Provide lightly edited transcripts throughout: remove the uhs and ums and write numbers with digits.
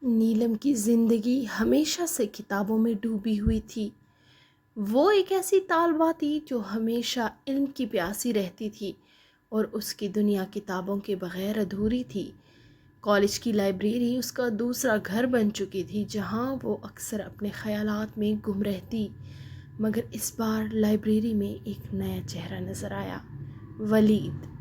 نیلم کی زندگی ہمیشہ سے کتابوں میں ڈوبی ہوئی تھی۔ وہ ایک ایسی طالبہ تھی جو ہمیشہ علم کی پیاسی رہتی تھی اور اس کی دنیا کتابوں کے بغیر ادھوری تھی۔ کالج کی لائبریری اس کا دوسرا گھر بن چکی تھی جہاں وہ اکثر اپنے خیالات میں گم رہتی، مگر اس بار لائبریری میں ایک نیا چہرہ نظر آیا، ولید۔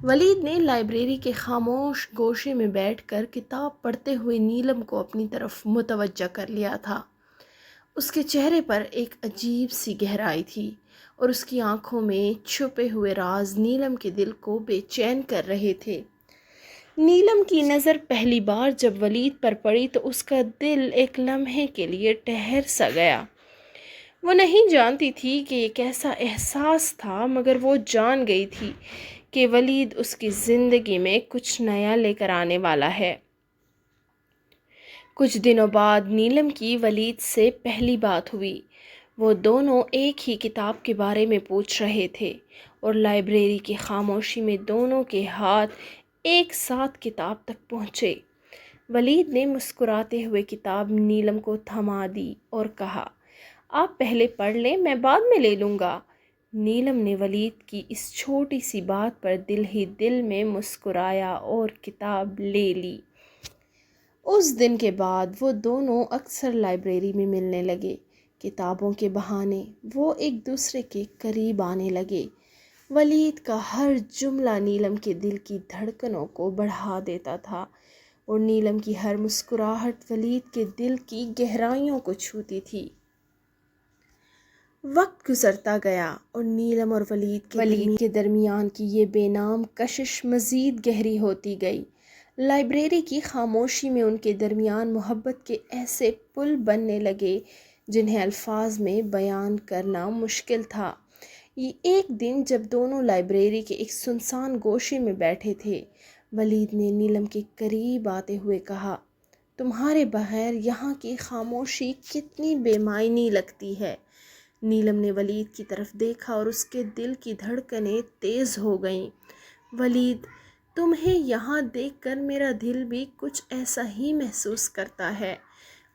ولید نے لائبریری کے خاموش گوشے میں بیٹھ کر کتاب پڑھتے ہوئے نیلم کو اپنی طرف متوجہ کر لیا تھا۔ اس کے چہرے پر ایک عجیب سی گہرائی تھی اور اس کی آنکھوں میں چھپے ہوئے راز نیلم کے دل کو بے چین کر رہے تھے۔ نیلم کی نظر پہلی بار جب ولید پر پڑی تو اس کا دل ایک لمحے کے لیے ٹھہر سا گیا۔ وہ نہیں جانتی تھی کہ یہ کیسا احساس تھا، مگر وہ جان گئی تھی کہ ولید اس کی زندگی میں کچھ نیا لے کر آنے والا ہے۔ کچھ دنوں بعد نیلم کی ولید سے پہلی بات ہوئی۔ وہ دونوں ایک ہی کتاب کے بارے میں پوچھ رہے تھے اور لائبریری کی خاموشی میں دونوں کے ہاتھ ایک ساتھ کتاب تک پہنچے۔ ولید نے مسکراتے ہوئے کتاب نیلم کو تھما دی اور کہا، آپ پہلے پڑھ لیں، میں بعد میں لے لوں گا۔ نیلم نے ولید کی اس چھوٹی سی بات پر دل ہی دل میں مسکرایا اور کتاب لے لی۔ اس دن کے بعد وہ دونوں اکثر لائبریری میں ملنے لگے۔ کتابوں کے بہانے وہ ایک دوسرے کے قریب آنے لگے۔ ولید کا ہر جملہ نیلم کے دل کی دھڑکنوں کو بڑھا دیتا تھا اور نیلم کی ہر مسکراہٹ ولید کے دل کی گہرائیوں کو چھوتی تھی۔ وقت گزرتا گیا اور نیلم اور ولید کے درمیان کی یہ بے نام کشش مزید گہری ہوتی گئی۔ لائبریری کی خاموشی میں ان کے درمیان محبت کے ایسے پل بننے لگے جنہیں الفاظ میں بیان کرنا مشکل تھا۔ یہ ایک دن جب دونوں لائبریری کے ایک سنسان گوشے میں بیٹھے تھے، ولید نے نیلم کے قریب آتے ہوئے کہا، تمہارے بغیر یہاں کی خاموشی کتنی بے معنی لگتی ہے۔ نیلم نے ولید کی طرف دیکھا اور اس کے دل کی دھڑکنیں تیز ہو گئیں۔ ولید، تمہیں یہاں دیکھ کر میرا دل بھی کچھ ایسا ہی محسوس کرتا ہے۔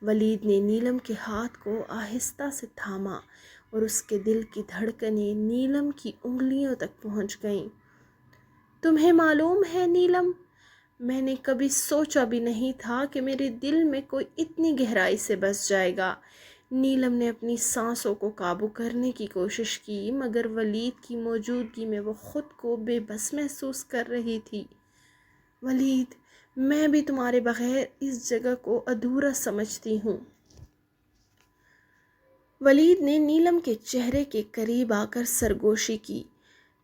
ولید نے نیلم کے ہاتھ کو آہستہ سے تھاما اور اس کے دل کی دھڑکنیں نیلم کی انگلیوں تک پہنچ گئیں۔ تمہیں معلوم ہے نیلم، میں نے کبھی سوچا بھی نہیں تھا کہ میرے دل میں کوئی اتنی گہرائی سے بس جائے گا۔ نیلم نے اپنی سانسوں کو قابو کرنے کی کوشش کی، مگر ولید کی موجودگی میں وہ خود کو بے بس محسوس کر رہی تھی۔ ولید، میں بھی تمہارے بغیر اس جگہ کو ادھورا سمجھتی ہوں۔ ولید نے نیلم کے چہرے کے قریب آ کر سرگوشی کی۔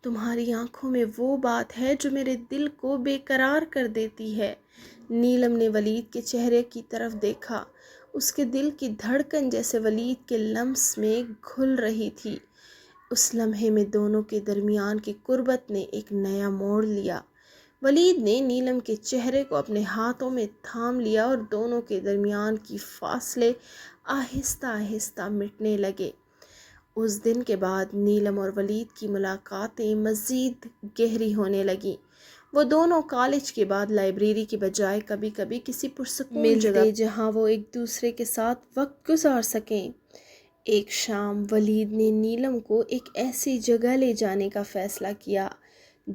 تمہاری آنکھوں میں وہ بات ہے جو میرے دل کو بے قرار کر دیتی ہے۔ نیلم نے ولید کے چہرے کی طرف دیکھا۔ اس کے دل کی دھڑکن جیسے ولید کے لمس میں گھل رہی تھی۔ اس لمحے میں دونوں کے درمیان کی قربت نے ایک نیا موڑ لیا۔ ولید نے نیلم کے چہرے کو اپنے ہاتھوں میں تھام لیا اور دونوں کے درمیان کی فاصلے آہستہ آہستہ مٹنے لگے۔ اس دن کے بعد نیلم اور ولید کی ملاقاتیں مزید گہری ہونے لگیں۔ وہ دونوں کالج کے بعد لائبریری کی بجائے کبھی کبھی کسی پرسکون جگہ جہاں وہ ایک دوسرے کے ساتھ وقت گزار سکیں۔ ایک شام ولید نے نیلم کو ایک ایسی جگہ لے جانے کا فیصلہ کیا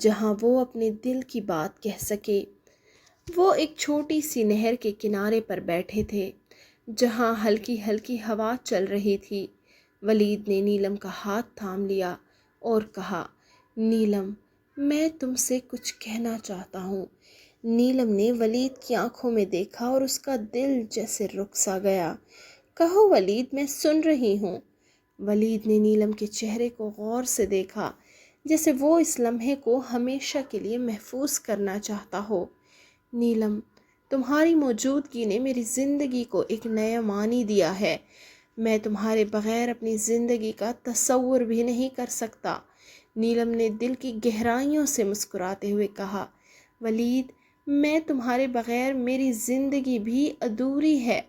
جہاں وہ اپنے دل کی بات کہہ سکے۔ وہ ایک چھوٹی سی نہر کے کنارے پر بیٹھے تھے جہاں ہلکی ہلکی ہوا چل رہی تھی۔ ولید نے نیلم کا ہاتھ تھام لیا اور کہا، نیلم، میں تم سے کچھ کہنا چاہتا ہوں۔ نیلم نے ولید کی آنکھوں میں دیکھا اور اس کا دل جیسے رک سا گیا۔ کہو ولید، میں سن رہی ہوں۔ ولید نے نیلم کے چہرے کو غور سے دیکھا، جیسے وہ اس لمحے کو ہمیشہ کے لیے محفوظ کرنا چاہتا ہو۔ نیلم، تمہاری موجودگی نے میری زندگی کو ایک نیا معنی دیا ہے۔ میں تمہارے بغیر اپنی زندگی کا تصور بھی نہیں کر سکتا۔ نیلم نے دل کی گہرائیوں سے مسکراتے ہوئے کہا، ولید، میں تمہارے بغیر میری زندگی بھی ادھوری ہے۔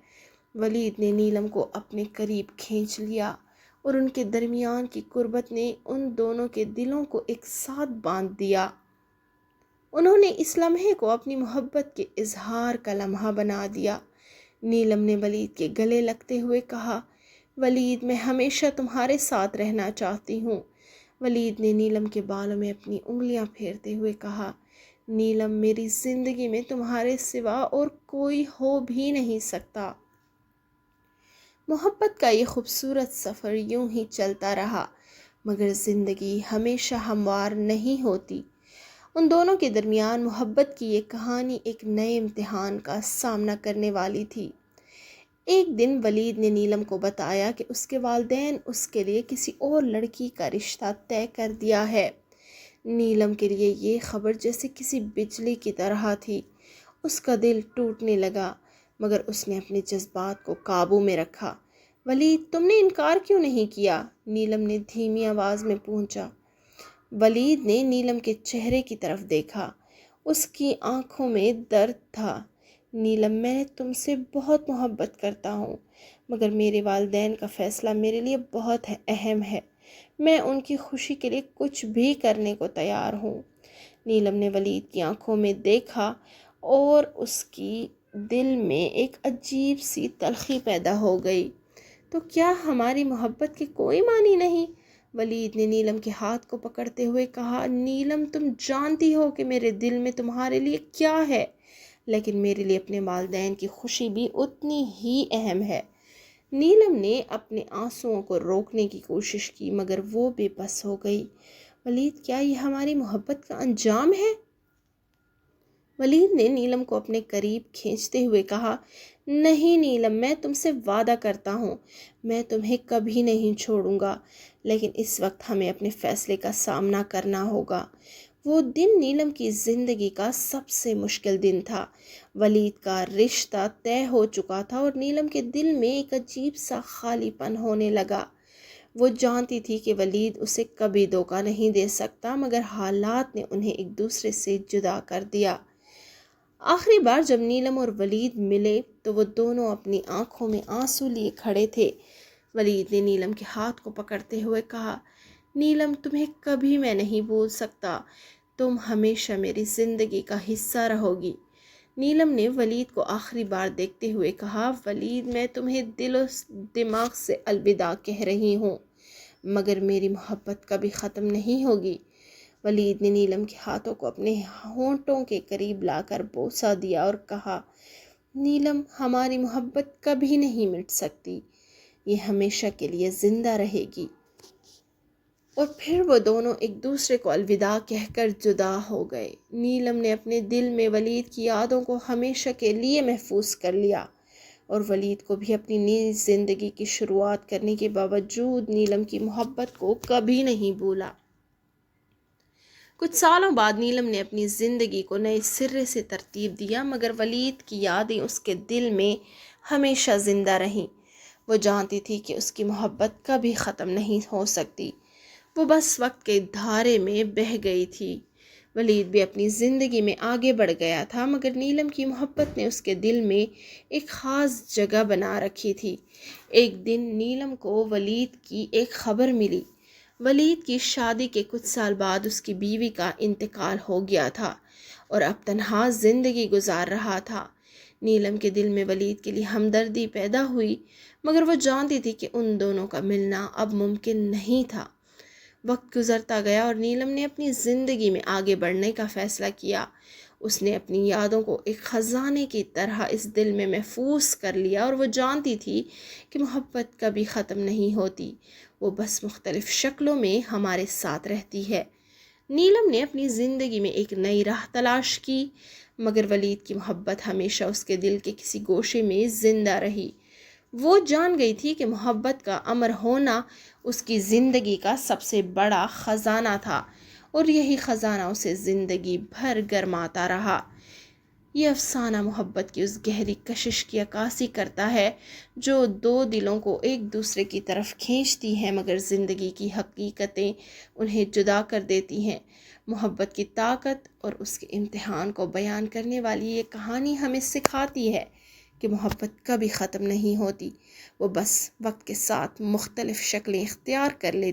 ولید نے نیلم کو اپنے قریب کھینچ لیا اور ان کے درمیان کی قربت نے ان دونوں کے دلوں کو ایک ساتھ باندھ دیا۔ انہوں نے اس لمحے کو اپنی محبت کے اظہار کا لمحہ بنا دیا۔ نیلم نے ولید کے گلے لگتے ہوئے کہا، ولید میں ہمیشہ تمہارے ساتھ رہنا چاہتی ہوں۔ ولید نے نیلم کے بالوں میں اپنی انگلیاں پھیرتے ہوئے کہا، نیلم میری زندگی میں تمہارے سوا اور کوئی ہو بھی نہیں سکتا۔ محبت کا یہ خوبصورت سفر یوں ہی چلتا رہا، مگر زندگی ہمیشہ ہموار نہیں ہوتی۔ ان دونوں کے درمیان محبت کی یہ کہانی ایک نئے امتحان کا سامنا کرنے والی تھی۔ ایک دن ولید نے نیلم کو بتایا کہ اس کے والدین اس کے لیے کسی اور لڑکی کا رشتہ طے کر دیا ہے۔ نیلم کے لیے یہ خبر جیسے کسی بجلی کی طرح تھی۔ اس کا دل ٹوٹنے لگا، مگر اس نے اپنے جذبات کو قابو میں رکھا۔ ولید، تم نے انکار کیوں نہیں کیا؟ نیلم نے دھیمی آواز میں پوچھا۔ ولید نے نیلم کے چہرے کی طرف دیکھا۔ اس کی آنکھوں میں درد تھا۔ نیلم، میں تم سے بہت محبت کرتا ہوں، مگر میرے والدین کا فیصلہ میرے لیے بہت اہم ہے۔ میں ان کی خوشی کے لیے کچھ بھی کرنے کو تیار ہوں۔ نیلم نے ولید کی آنکھوں میں دیکھا اور اس کی دل میں ایک عجیب سی تلخی پیدا ہو گئی۔ تو کیا ہماری محبت کے کوئی معنی نہیں؟ ولید نے نیلم کے ہاتھ کو پکڑتے ہوئے کہا، نیلم تم جانتی ہو کہ میرے دل میں تمہارے لیے کیا ہے، لیکن میرے لیے اپنے والدین کی خوشی بھی اتنی ہی اہم ہے۔ نیلم نے اپنے آنسوؤں کو روکنے کی کوشش کی، مگر وہ بے بس ہو گئی۔ ولید، کیا یہ ہماری محبت کا انجام ہے؟ ولید نے نیلم کو اپنے قریب کھینچتے ہوئے کہا، نہیں نیلم، میں تم سے وعدہ کرتا ہوں، میں تمہیں کبھی نہیں چھوڑوں گا، لیکن اس وقت ہمیں اپنے فیصلے کا سامنا کرنا ہوگا۔ وہ دن نیلم کی زندگی کا سب سے مشکل دن تھا۔ ولید کا رشتہ طے ہو چکا تھا اور نیلم کے دل میں ایک عجیب سا خالی پن ہونے لگا۔ وہ جانتی تھی کہ ولید اسے کبھی دھوکہ نہیں دے سکتا، مگر حالات نے انہیں ایک دوسرے سے جدا کر دیا۔ آخری بار جب نیلم اور ولید ملے تو وہ دونوں اپنی آنکھوں میں آنسو لیے کھڑے تھے۔ ولید نے نیلم کے ہاتھ کو پکڑتے ہوئے کہا، نیلم تمہیں کبھی میں نہیں بھول سکتا، تم ہمیشہ میری زندگی کا حصہ رہو گی۔ نیلم نے ولید کو آخری بار دیکھتے ہوئے کہا، ولید میں تمہیں دل و دماغ سے الوداع کہہ رہی ہوں، مگر میری محبت کبھی ختم نہیں ہوگی۔ ولید نے نیلم کے ہاتھوں کو اپنے ہونٹوں کے قریب لا کر بوسہ دیا اور کہا، نیلم ہماری محبت کبھی نہیں مٹ سکتی، یہ ہمیشہ کے لیے زندہ رہے گی۔ اور پھر وہ دونوں ایک دوسرے کو الوداع کہہ کر جدا ہو گئے۔ نیلم نے اپنے دل میں ولید کی یادوں کو ہمیشہ کے لیے محفوظ کر لیا، اور ولید کو بھی اپنی نئی زندگی کی شروعات کرنے کے باوجود نیلم کی محبت کو کبھی نہیں بھولا۔ کچھ سالوں بعد نیلم نے اپنی زندگی کو نئے سرے سے ترتیب دیا، مگر ولید کی یادیں اس کے دل میں ہمیشہ زندہ رہیں۔ وہ جانتی تھی کہ اس کی محبت کبھی ختم نہیں ہو سکتی، وہ بس وقت کے دھارے میں بہہ گئی تھی۔ ولید بھی اپنی زندگی میں آگے بڑھ گیا تھا، مگر نیلم کی محبت نے اس کے دل میں ایک خاص جگہ بنا رکھی تھی۔ ایک دن نیلم کو ولید کی ایک خبر ملی۔ ولید کی شادی کے کچھ سال بعد اس کی بیوی کا انتقال ہو گیا تھا اور اب تنہا زندگی گزار رہا تھا۔ نیلم کے دل میں ولید کے لیے ہمدردی پیدا ہوئی، مگر وہ جانتی تھی کہ ان دونوں کا ملنا اب ممکن نہیں تھا۔ وقت گزرتا گیا اور نیلم نے اپنی زندگی میں آگے بڑھنے کا فیصلہ کیا۔ اس نے اپنی یادوں کو ایک خزانے کی طرح اس دل میں محفوظ کر لیا، اور وہ جانتی تھی کہ محبت کبھی ختم نہیں ہوتی، وہ بس مختلف شکلوں میں ہمارے ساتھ رہتی ہے۔ نیلم نے اپنی زندگی میں ایک نئی راہ تلاش کی، مگر ولید کی محبت ہمیشہ اس کے دل کے کسی گوشے میں زندہ رہی۔ وہ جان گئی تھی کہ محبت کا امر ہونا اس کی زندگی کا سب سے بڑا خزانہ تھا، اور یہی خزانہ اسے زندگی بھر گرماتا رہا۔ یہ افسانہ محبت کی اس گہری کشش کی عکاسی کرتا ہے جو دو دلوں کو ایک دوسرے کی طرف کھینچتی ہیں، مگر زندگی کی حقیقتیں انہیں جدا کر دیتی ہیں۔ محبت کی طاقت اور اس کے امتحان کو بیان کرنے والی یہ کہانی ہمیں سکھاتی ہے کہ محبت کبھی ختم نہیں ہوتی، وہ بس وقت کے ساتھ مختلف شکلیں اختیار کر لیتی